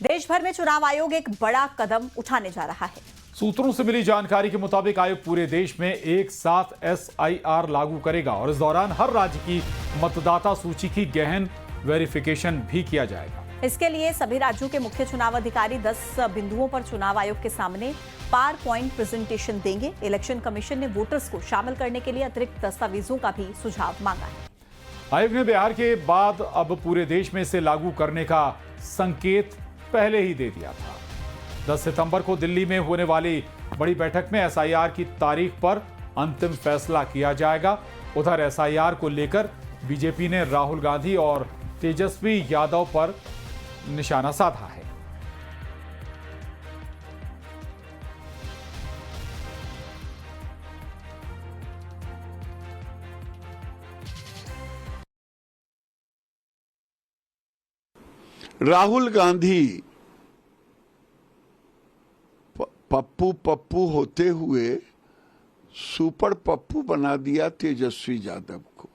देश भर में चुनाव आयोग एक बड़ा कदम उठाने जा रहा है। सूत्रों से मिली जानकारी के मुताबिक आयोग पूरे देश में एक साथ SIR लागू करेगा और इस दौरान हर राज्य की मतदाता सूची की गहन वेरिफिकेशन भी किया जाएगा। इसके लिए सभी राज्यों के मुख्य चुनाव अधिकारी 10 बिंदुओं पर चुनाव आयोग के सामने पावर पॉइंट प्रेजेंटेशन देंगे। इलेक्शन कमीशन ने वोटर्स को शामिल करने के लिए अतिरिक्त दस्तावेजों का भी सुझाव मांगा है। आयोग ने बिहार के बाद अब पूरे देश में इसे लागू करने का संकेत पहले ही दे दिया था। 10 सितंबर को दिल्ली में होने वाली बड़ी बैठक में SIR की तारीख पर अंतिम फैसला किया जाएगा। उधर SIR को लेकर बीजेपी ने राहुल गांधी और तेजस्वी यादव पर निशाना साधा है। राहुल गांधी पप्पू पप्पू होते हुए सुपर पप्पू बना दिया तेजस्वी यादव को।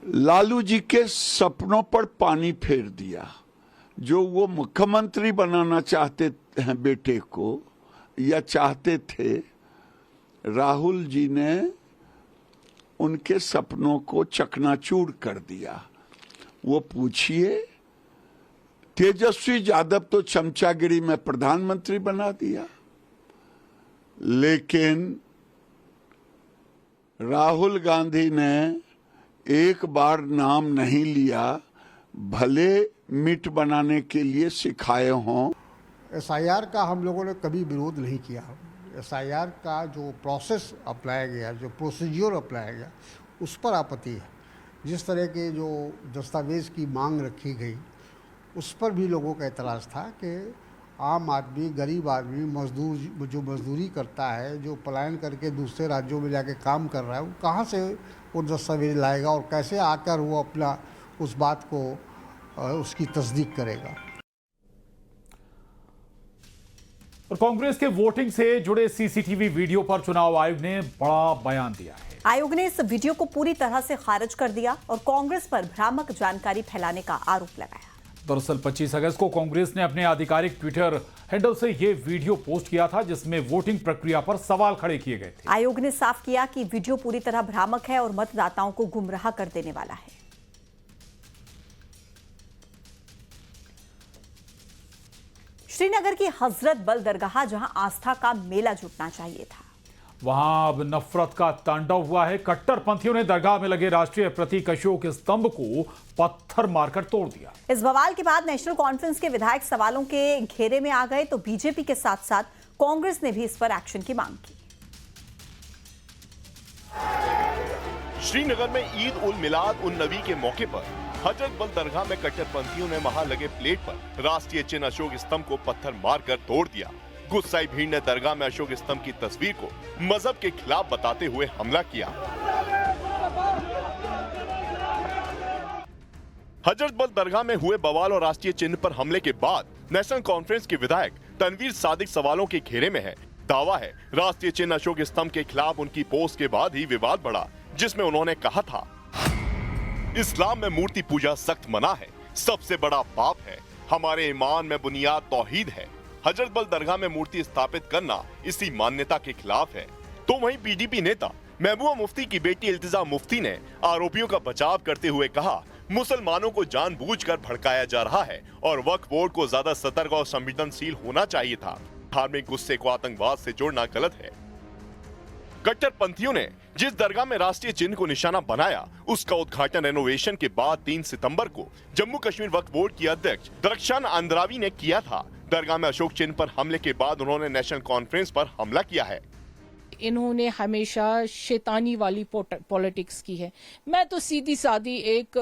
लालू जी के सपनों पर पानी फेर दिया। जो वो मुख्यमंत्री बनाना चाहते हैं बेटे को या चाहते थे, राहुल जी ने उनके सपनों को चकनाचूर कर दिया। वो पूछिए, तेजस्वी यादव तो चमचागिरी में प्रधानमंत्री बना दिया, लेकिन राहुल गांधी ने एक बार नाम नहीं लिया, भले मीट बनाने के लिए सिखाए हों। SIR का हम लोगों ने कभी विरोध नहीं किया। SIR का जो प्रोसेस अपनाया गया, जो प्रोसीजर अपनाया गया, उस पर आपत्ति है। जिस तरह के जो दस्तावेज़ की मांग रखी गई, उस पर भी लोगों का एतराज़ था कि आम आदमी, गरीब आदमी, मजदूर जो मजदूरी करता है, जो पलायन करके दूसरे राज्यों में जाके काम कर रहा है, वो कहाँ से वो दस्तावेज लाएगा और कैसे आकर वो अपना उस बात को उसकी तस्दीक करेगा। और कांग्रेस के वोटिंग से जुड़े CCTV वीडियो पर चुनाव आयोग ने बड़ा बयान दिया है। आयोग ने इस वीडियो को पूरी तरह से खारिज कर दिया और कांग्रेस पर भ्रामक जानकारी फैलाने का आरोप लगाया। दरअसल 25 अगस्त को कांग्रेस ने अपने आधिकारिक ट्विटर हैंडल से यह वीडियो पोस्ट किया था, जिसमें वोटिंग प्रक्रिया पर सवाल खड़े किए गए थे। आयोग ने साफ किया कि वीडियो पूरी तरह भ्रामक है और मतदाताओं को गुमराह कर देने वाला है। श्रीनगर की हजरत बल दरगाह, जहां आस्था का मेला जुटना चाहिए था, वहां अब नफरत का तांडव हुआ है। कट्टरपंथियों ने दरगाह में लगे राष्ट्रीय प्रतीक अशोक स्तंभ को पत्थर मारकर तोड़ दिया। इस बवाल के बाद नेशनल कॉन्फ्रेंस के विधायक सवालों के घेरे में आ गए, तो बीजेपी के साथ साथ कांग्रेस ने भी इस पर एक्शन की मांग की। श्रीनगर में ईद उल मिलाद उन नबी के मौके पर हजरत बल दरगाह में कट्टरपंथियों ने वहां लगे प्लेट पर राष्ट्रीय चिन्ह अशोक स्तंभ को पत्थर मारकर तोड़ दिया। गुस्साई भीड़ ने दरगाह में अशोक स्तंभ की तस्वीर को मजहब के खिलाफ बताते हुए हमला किया। हजरत बल दरगाह में हुए बवाल और राष्ट्रीय चिन्ह पर हमले के बाद नेशनल कॉन्फ्रेंस के विधायक तनवीर सादिक सवालों के घेरे में है। दावा है राष्ट्रीय चिन्ह अशोक स्तंभ के खिलाफ उनकी पोस्ट के बाद ही विवाद बढ़ा, जिसमें उन्होंने कहा था, इस्लाम में मूर्ति पूजा सख्त मना है, सबसे बड़ा पाप है, हमारे ईमान में बुनियाद तौहीद है। हजरत बल दरगाह में मूर्ति स्थापित करना इसी मान्यता के खिलाफ है। तो वहीं PDP नेता महबूबा मुफ्ती की बेटी इल्तिजा मुफ्ती ने आरोपियों का बचाव करते हुए कहा, मुसलमानों को जानबूझकर भड़काया जा रहा है और वक्फ बोर्ड को ज्यादा सतर्क और संवेदनशील होना चाहिए था। धार्मिक गुस्से को आतंकवाद से जोड़ना गलत है। कट्टरपंथियों ने जिस दरगाह में राष्ट्रीय चिन्ह को निशाना बनाया, उसका उद्घाटन रेनोवेशन के बाद 3 सितंबर को जम्मू कश्मीर वक्फ बोर्ड की अध्यक्ष दरख्शान अंद्रावी ने किया था। दरगाह में अशोक चिन्ह पर हमले के बाद उन्होंने नेशनल कॉन्फ्रेंस पर हमला किया है। इन्होंने हमेशा शैतानी वाली पॉलिटिक्स की है। मैं तो सीधी सादी एक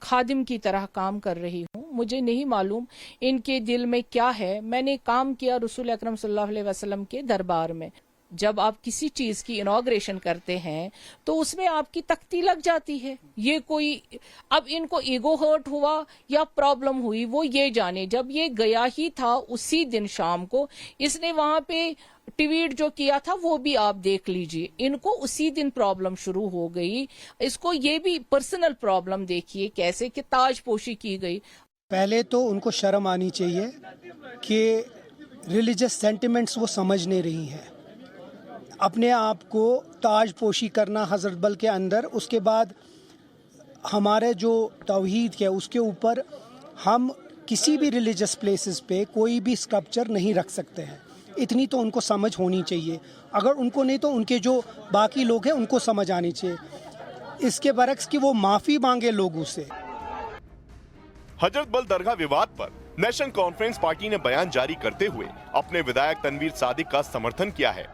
खादिम की तरह काम कर रही हूँ। मुझे नहीं मालूम इनके दिल में क्या है। मैंने काम किया रसूल अकरम सल्लल्लाहु अलैहि वसल्लम के दरबार में। जब आप किसी चीज की इनॉग्रेशन करते हैं तो उसमें आपकी तख्ती लग जाती है। ये कोई अब इनको ईगो हर्ट हुआ या प्रॉब्लम हुई वो ये जाने। जब ये गया ही था उसी दिन शाम को इसने वहां पे ट्वीट जो किया था वो भी आप देख लीजिए। इनको उसी दिन प्रॉब्लम शुरू हो गई। इसको ये भी पर्सनल प्रॉब्लम देखिए कैसे कि ताजपोशी की गई। पहले तो उनको शर्म आनी चाहिए कि रिलीजियस सेंटिमेंट्स वो समझ नहीं रही हैं। अपने आप को ताजपोशी करना हज़रत बल के अंदर, उसके बाद हमारे जो तौहीद है उसके ऊपर हम किसी भी रिलीजियस प्लेसेस पे कोई भी स्कल्पचर नहीं रख सकते हैं। इतनी तो उनको समझ होनी चाहिए। अगर उनको नहीं तो उनके जो बाकी लोग हैं उनको समझ आनी चाहिए। इसके बरक्स कि वो माफ़ी मांगे लोगों से। हजरत बल दरगाह विवाद पर नेशनल कॉन्फ्रेंस पार्टी ने बयान जारी करते हुए अपने विधायक तनवीर सादिक का समर्थन किया है।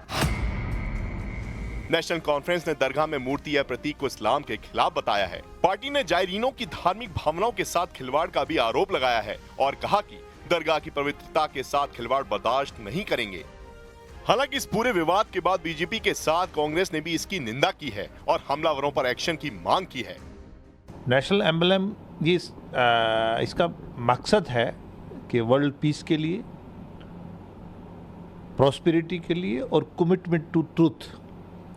नेशनल कॉन्फ्रेंस ने दरगाह में मूर्ति या प्रतीक को इस्लाम के खिलाफ बताया है। पार्टी ने जायरीनों की धार्मिक भावनाओं के साथ खिलवाड़ का भी आरोप लगाया है और कहा कि दरगाह की पवित्रता के साथ खिलवाड़ बर्दाश्त नहीं करेंगे। हालांकि इस पूरे विवाद के बाद बीजेपी के साथ कांग्रेस ने भी इसकी निंदा की है और हमलावरों पर एक्शन की मांग की है। नेशनल एम्बलम ये इसका मकसद है कि वर्ल्ड पीस के लिए, प्रॉस्पेरिटी के लिए और कमिटमेंट टू ट्रूथ,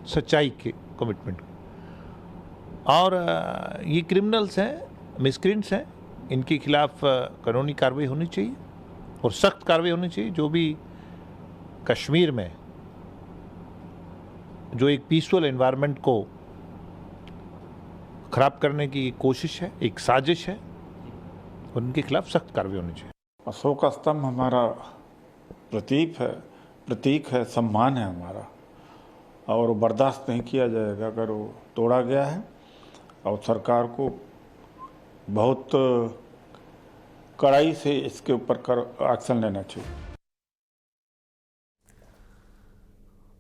सच्चाई के कमिटमेंट। और ये क्रिमिनल्स हैं, मिसक्रेंट्स हैं, इनके खिलाफ कानूनी कार्रवाई होनी चाहिए और सख्त कार्रवाई होनी चाहिए। जो भी कश्मीर में जो एक पीसफुल एनवायरनमेंट को खराब करने की कोशिश है, एक साजिश है, और उनके खिलाफ सख्त कार्रवाई होनी चाहिए। अशोक स्तंभ हमारा प्रतीक है, सम्मान है हमारा, और वो बर्दाश्त नहीं किया जाएगा अगर वो तोड़ा गया है। और सरकार को बहुत कड़ाई से इसके ऊपर एक्शन लेना चाहिए।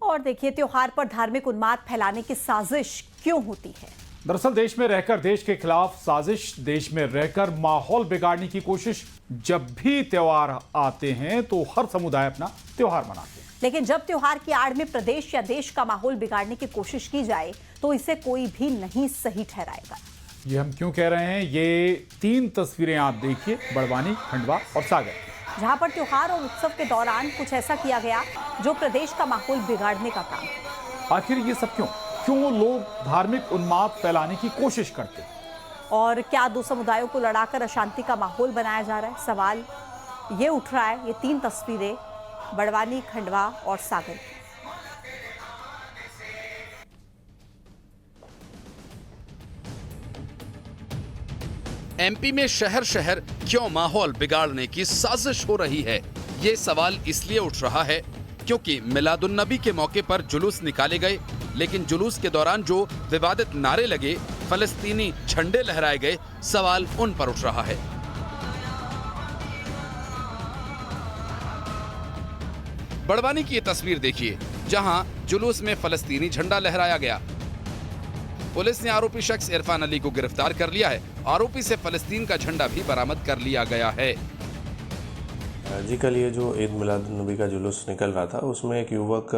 और देखिए, त्योहार पर धार्मिक उन्माद फैलाने की साजिश क्यों होती है? दरअसल देश में रहकर देश के खिलाफ साजिश, देश में रहकर माहौल बिगाड़ने की कोशिश। जब भी त्योहार आते हैं तो हर समुदाय अपना त्योहार मनाते हैं, लेकिन जब त्योहार की आड़ में प्रदेश या देश का माहौल बिगाड़ने की कोशिश की जाए तो इसे कोई भी नहीं सही ठहराएगा। ये हम क्यों कह रहे हैं? ये 3 तस्वीरें आप देखिए, बड़वानी, खंडवा और सागर, जहां पर त्योहार और उत्सव के दौरान कुछ ऐसा किया गया जो प्रदेश का माहौल बिगाड़ने का काम है। आखिर ये सब क्यों लोग धार्मिक उन्माद फैलाने की कोशिश करते हैं? और क्या दो समुदायों को लड़ाकर अशांति का माहौल बनाया जा रहा है? सवाल ये उठ रहा है। ये 3 तस्वीरें बड़वानी, खंडवा और सागर की। एमपी में शहर शहर क्यों माहौल बिगाड़ने की साजिश हो रही है? ये सवाल इसलिए उठ रहा है क्योंकि मिलादुन्नबी के मौके पर जुलूस निकाले गए, लेकिन जुलूस के दौरान जो विवादित नारे लगे, फलस्तीनी झंडे लहराए गए, सवाल उन पर उठ रहा है। बड़वानी की ये तस्वीर देखिए, जहां जुलूस में फलस्तीनी झंडा लहराया गया। पुलिस ने आरोपी शख्स इरफान अली को गिरफ्तार कर लिया है। आरोपी से फलस्तीन का झंडा भी बरामद कर लिया गया है। जी, कल ये जो ईद मिलाद नबी का जुलूस निकल रहा था, उसमें एक युवक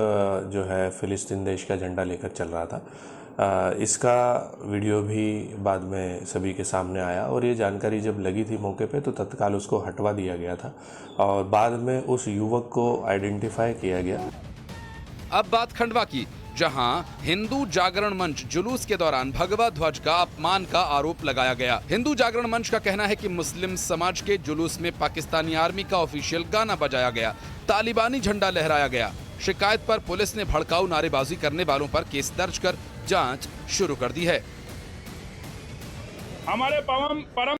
जो है फिलिस्तीन देश का झंडा लेकर चल रहा था। इसका वीडियो भी बाद में सभी के सामने आया और ये जानकारी जब लगी थी मौके पे तो तत्काल उसको हटवा दिया गया था और बाद में उस युवक को आइडेंटिफाई किया गया। अब बात खंडवा की, जहां हिंदू जागरण मंच जुलूस के दौरान भगवा ध्वज का अपमान का आरोप लगाया गया। हिंदू जागरण मंच का कहना है कि मुस्लिम समाज के जुलूस में पाकिस्तानी आर्मी का ऑफिशियल गाना बजाया गया, तालिबानी झंडा लहराया गया। शिकायत पर पुलिस ने भड़काऊ नारेबाजी करने वालों पर केस दर्ज कर जांच शुरू कर दी है। हमारे परम